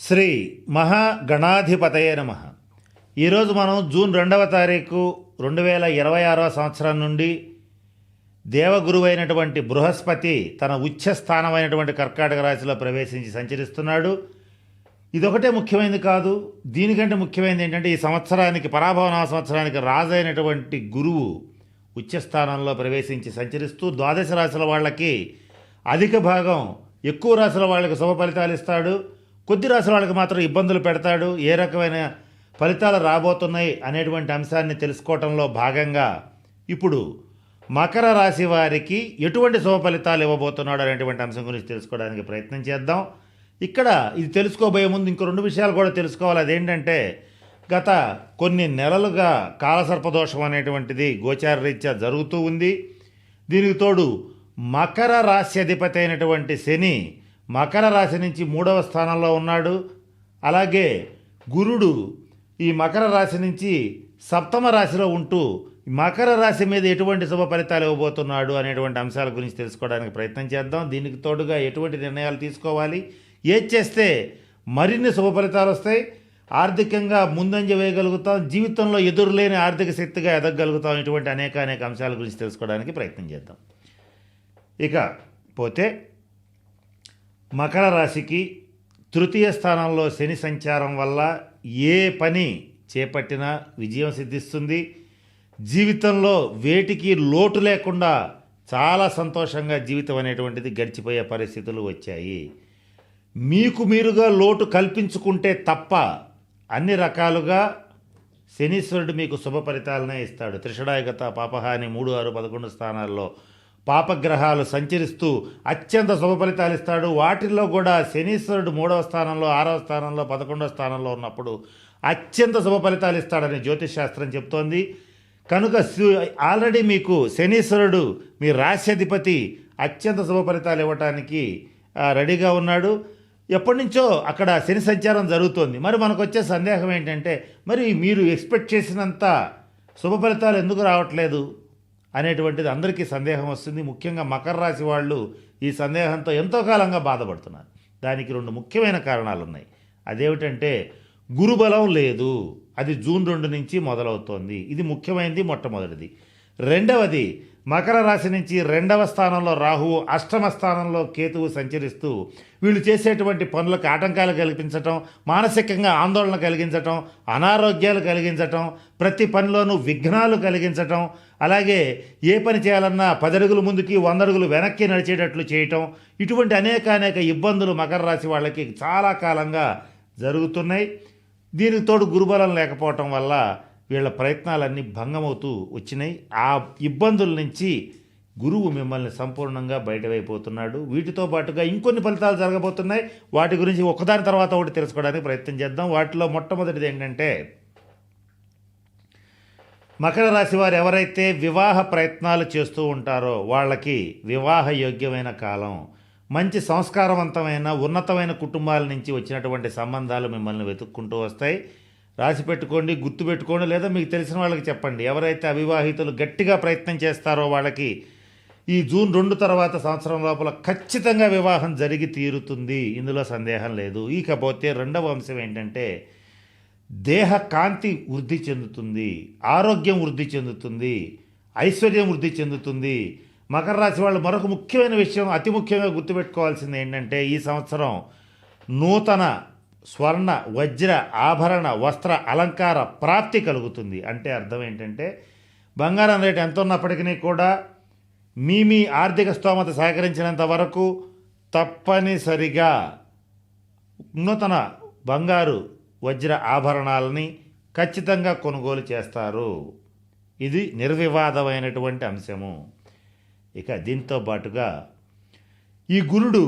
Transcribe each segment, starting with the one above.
శ్రీ మహాగణాధిపతయే నమ. ఈరోజు మనం జూన్ 2వ తారీఖు 2026 సంవత్సరం నుండి దేవగురువైనటువంటి బృహస్పతి తన ఉచ్చస్థానమైనటువంటి కర్కాటక రాశిలో ప్రవేశించి సంచరిస్తున్నాడు. ఇదొకటే ముఖ్యమైనది కాదు, దీనికంటే ముఖ్యమైనది ఏంటంటే ఈ సంవత్సరానికి పరాభవన సంవత్సరానికి రాజైనటువంటి గురువు ఉచ్చస్థానంలో ప్రవేశించి సంచరిస్తూ ద్వాదశ రాశుల వాళ్ళకి అధిక భాగం, ఎక్కువ రాశుల వాళ్ళకి శుభ ఫలితాలు ఇస్తాడు. కొద్ది రాశుల వాళ్ళకి మాత్రం ఇబ్బందులు పెడతాడు. ఏ రకమైన ఫలితాలు రాబోతున్నాయి అనేటువంటి అంశాన్ని తెలుసుకోవటంలో భాగంగా ఇప్పుడు మకర రాశి వారికి ఎటువంటి శుభ ఫలితాలు ఇవ్వబోతున్నాడు అనేటువంటి అంశం గురించి తెలుసుకోవడానికి ప్రయత్నం చేద్దాం. ఇక్కడ ఇది తెలుసుకోబోయే ముందు ఇంకో 2 విషయాలు కూడా తెలుసుకోవాలి. అదేంటంటే గత కొన్ని నెలలుగా కాలసర్పదోషం అనేటువంటిది గోచార రీత్యా జరుగుతూ ఉంది. దీనికి తోడు మకర రాశి అధిపతి అయినటువంటి శని మకర రాశి నుంచి 3వ స్థానంలో ఉన్నాడు. అలాగే గురుడు ఈ మకర రాశి నుంచి 7వ రాశిలో ఉంటూ మకర రాశి మీద ఎటువంటి శుభ ఫలితాలు ఇవ్వబోతున్నాడు అనేటువంటి అంశాల గురించి తెలుసుకోవడానికి ప్రయత్నం చేద్దాం. దీనికి తోడుగా ఎటువంటి నిర్ణయాలు తీసుకోవాలి, ఏది చేస్తే మరిన్ని శుభ ఫలితాలు వస్తాయి, ఆర్థికంగా ముందంజ వేయగలుగుతాం, జీవితంలో ఎదురులేని ఆర్థిక శక్తిగా ఎదగగలుగుతాం, ఇటువంటి అనేక అంశాల గురించి తెలుసుకోవడానికి ప్రయత్నం చేద్దాం. ఇక పోతే మకర రాశికి తృతీయ స్థానంలో శని సంచారం వల్ల ఏ పని చేపట్టినా విజయం సిద్ధిస్తుంది. జీవితంలో వేటికి లోటు లేకుండా చాలా సంతోషంగా జీవితం అనేటువంటిది గడిచిపోయే పరిస్థితులు వచ్చాయి. మీకు మీరుగా లోటు కల్పించుకుంటే తప్ప అన్ని రకాలుగా శనీశ్వరుడు మీకు శుభ ఫలితాలనే ఇస్తాడు. త్రిషడాయగత పాపహాని 3, 6, 11 స్థానాల్లో పాపగ్రహాలు సంచరిస్తూ అత్యంత శుభ ఫలితాలు ఇస్తాడు. వాటిల్లో కూడా శనీశ్వరుడు 3వ స్థానంలో, 6వ స్థానంలో, 11వ స్థానంలో ఉన్నప్పుడు అత్యంత శుభ ఫలితాలు ఇస్తాడని జ్యోతిష్ శాస్త్రం చెప్తోంది. కనుక ఆల్రెడీ మీకు శనీశ్వరుడు మీ రాశ్యాధిపతి అత్యంత శుభ ఫలితాలు ఇవ్వటానికి రెడీగా ఉన్నాడు. ఎప్పటి నుంచో అక్కడ శని సంచారం జరుగుతోంది. మరి మనకు వచ్చే సందేహం ఏంటంటే, మరి మీరు ఎక్స్పెక్ట్ చేసినంత శుభ ఫలితాలు ఎందుకు రావట్లేదు అనేటువంటిది అందరికీ సందేహం వస్తుంది. ముఖ్యంగా మకర రాశి వాళ్ళు ఈ సందేహంతో ఎంతో కాలంగా బాధపడుతున్నారు. దానికి 2 ముఖ్యమైన కారణాలు ఉన్నాయి. అదేమిటంటే గురుబలం లేదు, అది జూన్ 2 నుంచి మొదలవుతోంది. ఇది ముఖ్యమైనది, మొట్టమొదటిది. రెండవది మకర రాశి నుంచి 2వ స్థానంలో రాహువు, 8వ స్థానంలో కేతువు సంచరిస్తూ వీళ్ళు చేసేటువంటి పనులకు ఆటంకాలు కల్పించటం, మానసికంగా ఆందోళన కలిగించటం, అనారోగ్యాలు కలిగించటం, ప్రతి పనిలోనూ విఘ్నాలు కలిగించటం, అలాగే ఏ పని చేయాలన్నా 10 అడుగులు ముందుకి 100 అడుగులు వెనక్కి నడిచేటట్లు చేయటం, ఇటువంటి అనేక ఇబ్బందులు మకర రాశి వాళ్ళకి చాలా కాలంగా జరుగుతున్నాయి. దీనికి తోడు గురుబలం లేకపోవటం వల్ల వీళ్ళ ప్రయత్నాలన్నీ భంగమవుతూ వచ్చినాయి. ఆ ఇబ్బందుల నుంచి గురువు మిమ్మల్ని సంపూర్ణంగా బయటవైపోతున్నాడు. వీటితో పాటుగా ఇంకొన్ని ఫలితాలు జరగబోతున్నాయి. వాటి గురించి ఒకదాని తర్వాత ఒకటి తెలుసుకోవడానికి ప్రయత్నం చేద్దాం. వాటిలో మొట్టమొదటిది ఏంటంటే, మకర రాశి వారు ఎవరైతే వివాహ ప్రయత్నాలు చేస్తూ ఉంటారో వాళ్ళకి వివాహ యోగ్యమైన కాలం. మంచి సంస్కారవంతమైన ఉన్నతమైన కుటుంబాల నుంచి వచ్చినటువంటి సంబంధాలు మిమ్మల్ని వెతుక్కుంటూ వస్తాయి. రాసి పెట్టుకోండి, గుర్తు పెట్టుకోండి, లేదా మీకు తెలిసిన వాళ్ళకి చెప్పండి. ఎవరైతే అవివాహితులు గట్టిగా ప్రయత్నం చేస్తారో వాళ్ళకి ఈ జూన్ 2 తర్వాత సంవత్సరం లోపల ఖచ్చితంగా వివాహం జరిగి తీరుతుంది, ఇందులో సందేహం లేదు. ఇకపోతే 2వ అంశం ఏంటంటే, దేహ కాంతి వృద్ధి చెందుతుంది, ఆరోగ్యం వృద్ధి చెందుతుంది, ఐశ్వర్యం వృద్ధి చెందుతుంది. మకర రాశి వాళ్ళు మరొక ముఖ్యమైన విషయం, అతి ముఖ్యంగా గుర్తుపెట్టుకోవాల్సింది ఏంటంటే, ఈ సంవత్సరం నూతన స్వర్ణ, వజ్ర, ఆభరణ, వస్త్ర, అలంకార ప్రాప్తి కలుగుతుంది. అంటే అర్థం ఏంటంటే, బంగారం రేటు ఎంత ఉన్నప్పటికీ కూడా మీ ఆర్థిక స్తోమత సహకరించినంత వరకు తప్పనిసరిగా నూతన బంగారు, వజ్ర ఆభరణాలని ఖచ్చితంగా కొనుగోలు చేస్తారు. ఇది నిర్వివాదమైనటువంటి అంశము. ఇక దీంతో పాటుగా ఈ గురుడు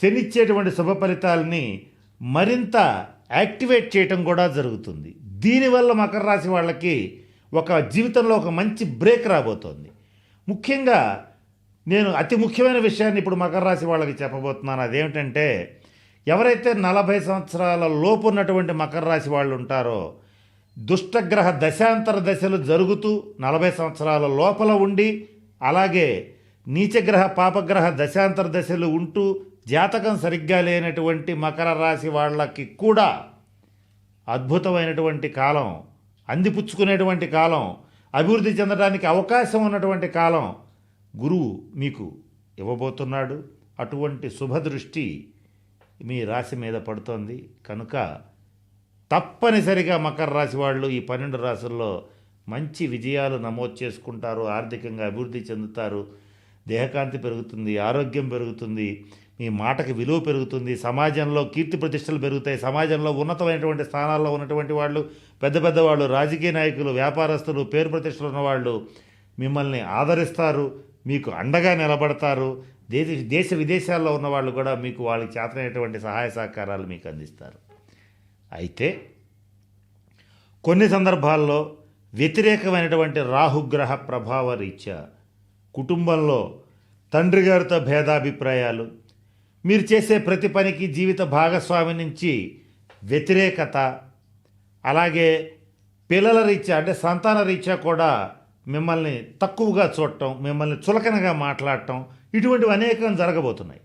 శనిచ్చేటువంటి శుభ ఫలితాలని మరింత యాక్టివేట్ చేయటం కూడా జరుగుతుంది. దీనివల్ల మకర రాశి వాళ్ళకి ఒక జీవితంలో ఒక మంచి బ్రేక్ రాబోతోంది. ముఖ్యంగా నేను అతి ముఖ్యమైన విషయాన్ని ఇప్పుడు మకర రాశి వాళ్ళకి చెప్పబోతున్నాను. అదేమిటంటే, ఎవరైతే 40 సంవత్సరాల లోపు ఉన్నటువంటి మకర రాశి వాళ్ళు ఉంటారో, దుష్టగ్రహ దశాంతర దశలు జరుగుతూ 40 సంవత్సరాల లోపల ఉండి, అలాగే నీచగ్రహ పాపగ్రహ దశాంతర దశలు ఉంటూ జాతకం సరిగ్గా లేనటువంటి మకర రాశి వాళ్ళకి కూడా అద్భుతమైనటువంటి కాలం, అందిపుచ్చుకునేటువంటి కాలం, అభివృద్ధి చెందడానికి అవకాశం ఉన్నటువంటి కాలం గురువు మీకు ఇవ్వబోతున్నాడు. అటువంటి శుభదృష్టి మీ రాశి మీద పడుతోంది కనుక తప్పనిసరిగా మకర రాశి వాళ్ళు ఈ 12 రాశుల్లో మంచి విజయాలు నమోదు చేసుకుంటారు, ఆర్థికంగా అభివృద్ధి చెందుతారు, దేహకాంతి పెరుగుతుంది, ఆరోగ్యం పెరుగుతుంది, మీ మాటకి విలువ పెరుగుతుంది, సమాజంలో కీర్తి ప్రతిష్టలు పెరుగుతాయి, సమాజంలో ఉన్నతమైనటువంటి స్థానాల్లో ఉన్నటువంటి వాళ్ళు, పెద్ద పెద్ద వాళ్ళు, రాజకీయ నాయకులు, వ్యాపారస్తులు, పేరు ప్రతిష్టలు ఉన్నవాళ్ళు మిమ్మల్ని ఆదరిస్తారు, మీకు అండగా నిలబడతారు. దేశ విదేశాల్లో ఉన్న వాళ్ళు కూడా మీకు వాళ్ళకి చేతనైనటువంటి సహాయ సహకారాలు మీకు అందిస్తారు. అయితే కొన్ని సందర్భాల్లో వ్యతిరేకమైనటువంటి రాహుగ్రహ ప్రభావ రీత్యా కుటుంబంలో తండ్రి గారితో భేదాభిప్రాయాలు, మీరు చేసే ప్రతి పనికి జీవిత భాగస్వామి నుంచి వ్యతిరేకత, అలాగే పిల్లల రీత్యా అంటే సంతాన రీత్యా కూడా మిమ్మల్ని తక్కువగా చూడటం, మిమ్మల్ని చులకనగా మాట్లాడటం, ఇటువంటివి అనేకం జరగబోతున్నాయి.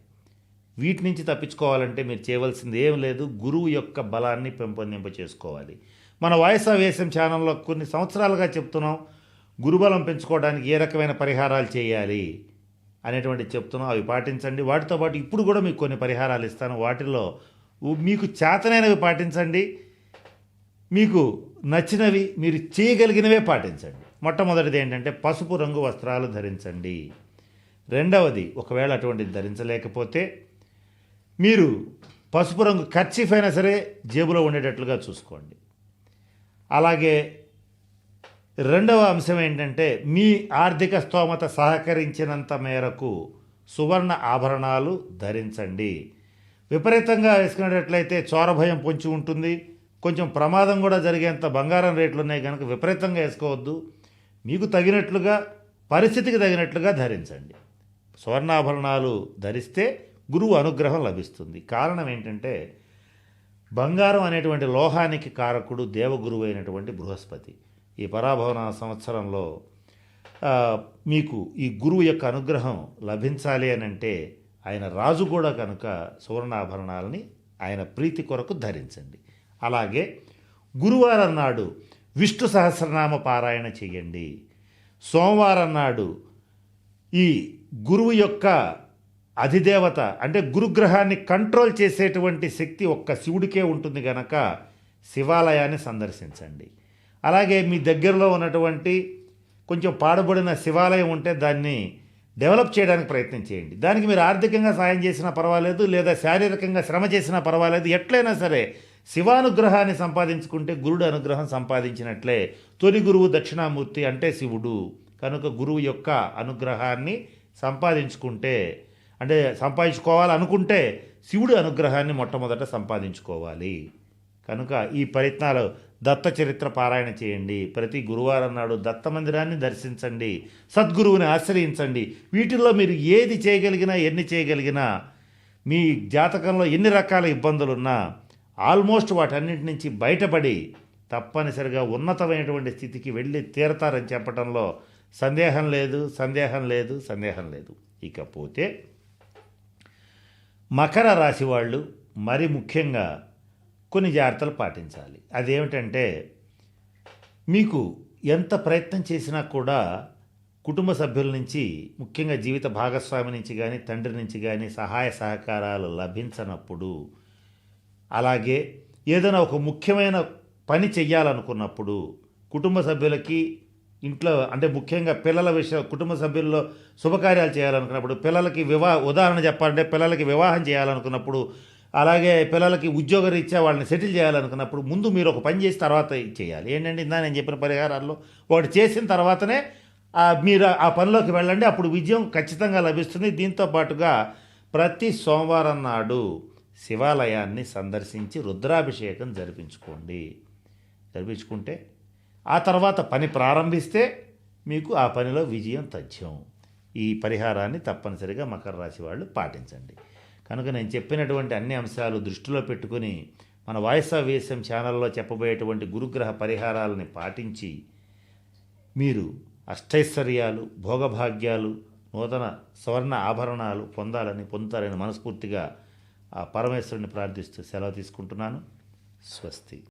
వీటి నుంచి తప్పించుకోవాలంటే మీరు చేయవలసింది ఏం లేదు, గురువు యొక్క బలాన్ని పెంపొందింప చేసుకోవాలి. మన వాయిస్ ఆఫ్ వేసం ఛానల్లో కొన్ని సంవత్సరాలుగా చెప్తున్నాం, గురుబలం పెంచుకోవడానికి ఏ రకమైన పరిహారాలు చేయాలి అనేటువంటి చెప్తున్నాం. అవి పాటించండి. వాటితో పాటు ఇప్పుడు కూడా మీకు కొన్ని పరిహారాలు ఇస్తాను. వాటిల్లో మీకు చేతనైనవి పాటించండి, మీకు నచ్చినవి మీరు చేయగలిగినవే పాటించండి. మొట్టమొదటిది ఏంటంటే పసుపు రంగు వస్త్రాలు ధరించండి. రెండవది, ఒకవేళ అటువంటిది ధరించలేకపోతే మీరు పసుపు రంగు కర్చీఫ్ అయినా సరే జేబులో ఉండేటట్లుగా చూసుకోండి. అలాగే రెండవ అంశం ఏంటంటే మీ ఆర్థిక స్తోమత సహకరించినంత మేరకు సువర్ణ ఆభరణాలు ధరించండి. విపరీతంగా వేసుకునేటట్లయితే చోరభయం పొంచి ఉంటుంది, కొంచెం ప్రమాదం కూడా జరిగేంత బంగారం రేట్లు ఉన్నాయి కనుక విపరీతంగా వేసుకోవద్దు. మీకు తగినట్లుగా, పరిస్థితికి తగినట్లుగా ధరించండి. స్వర్ణాభరణాలు ధరిస్తే గురువు అనుగ్రహం లభిస్తుంది. కారణం ఏంటంటే బంగారం అనేటువంటి లోహానికి కారకుడు దేవగురువు అయినటువంటి బృహస్పతి. ఈ పరాభవన సంవత్సరంలో మీకు ఈ గురువు యొక్క అనుగ్రహం లభించాలి అని అంటే ఆయన రాజు కూడా కనుక సువర్ణాభరణాలని ఆయన ప్రీతి కొరకు ధరించండి. అలాగే గురువారం నాడు విష్ణు సహస్రనామ పారాయణ చేయండి. సోమవారం నాడు ఈ గురువు యొక్క అధిదేవత అంటే గురుగ్రహాన్ని కంట్రోల్ చేసేటువంటి శక్తి ఒక్క శివుడికే ఉంటుంది గనక శివాలయాన్ని సందర్శించండి. అలాగే మీ దగ్గరలో ఉన్నటువంటి కొంచెం పాడుబడిన శివాలయం ఉంటే దాన్ని డెవలప్ చేయడానికి ప్రయత్నం చేయండి. దానికి మీరు ఆర్థికంగా సాయం చేసినా పర్వాలేదు, లేదా శారీరకంగా శ్రమ చేసినా పర్వాలేదు. ఎట్లయినా సరే శివానుగ్రహాన్ని సంపాదించుకుంటే గురుడు అనుగ్రహం సంపాదించినట్లే. తొలి గురువు దక్షిణామూర్తి అంటే శివుడు కనుక గురువు యొక్క అనుగ్రహాన్ని సంపాదించుకుంటే అంటే సంపాదించుకోవాలనుకుంటే శివుడి అనుగ్రహాన్ని మొట్టమొదట సంపాదించుకోవాలి. కనుక ఈ ప్రయత్నాలు దత్త చరిత్ర పారాయణ చేయండి. ప్రతి గురువారం నాడు దత్త మందిరాన్ని దర్శించండి, సద్గురువుని ఆశ్రయించండి. వీటిల్లో మీరు ఏది చేయగలిగినా, ఎన్ని చేయగలిగినా, మీ జాతకంలో ఎన్ని రకాల ఇబ్బందులున్నా ఆల్మోస్ట్ వాటన్నింటి నుంచి బయటపడి తప్పనిసరిగా ఉన్నతమైనటువంటి స్థితికి వెళ్ళి తీరతారని చెప్పడంలో సందేహం లేదు. ఇకపోతే మకర రాశి వాళ్ళు మరి ముఖ్యంగా కొన్ని జాగ్రత్తలు పాటించాలి. అదేమిటంటే మీకు ఎంత ప్రయత్నం చేసినా కూడా కుటుంబ సభ్యుల నుంచి, ముఖ్యంగా జీవిత భాగస్వామి నుంచి కానీ, తండ్రి నుంచి కానీ సహాయ సహకారాలు లభించనప్పుడు, అలాగే ఏదైనా ఒక ముఖ్యమైన పని చెయ్యాలనుకున్నప్పుడు కుటుంబ సభ్యులకి ఇంట్లో అంటే ముఖ్యంగా పిల్లల విషయం, కుటుంబ సభ్యుల్లో శుభకార్యాలు చేయాలనుకున్నప్పుడు, పిల్లలకి ఉదాహరణ చెప్పాలంటే పిల్లలకి వివాహం చేయాలనుకున్నప్పుడు, అలాగే పిల్లలకి ఉద్యోగరీత్యా వాళ్ళని సెటిల్ చేయాలనుకున్నప్పుడు ముందు మీరు ఒక పని చేసి తర్వాత చేయాలి. ఏంటంటే ఇందా నేను చెప్పిన పరిహారాల్లో ఒకటి చేసిన తర్వాతనే మీరు ఆ పనిలోకి వెళ్ళండి, అప్పుడు విజయం ఖచ్చితంగా లభిస్తుంది. దీంతో పాటుగా ప్రతి సోమవారం నాడు శివాలయాన్ని సందర్శించి రుద్రాభిషేకం జరిపించుకుంటే ఆ తర్వాత పని ప్రారంభిస్తే మీకు ఆ పనిలో విజయం తథ్యం. ఈ పరిహారాన్ని తప్పనిసరిగా మకర రాశి వాళ్ళు పాటించండి. కనుక నేను చెప్పినటువంటి అన్ని అంశాలు దృష్టిలో పెట్టుకుని మన వాయిస్ ఆఫ్ వేసం ఛానల్లో చెప్పబోయేటువంటి గురుగ్రహ పరిహారాలని పాటించి మీరు అష్టైశ్వర్యాలు, భోగభాగ్యాలు, నూతన స్వర్ణ ఆభరణాలు పొందుతారని మనస్ఫూర్తిగా ఆ పరమేశ్వరుని ప్రార్థిస్తూ సెలవు తీసుకుంటున్నాను. స్వస్తి.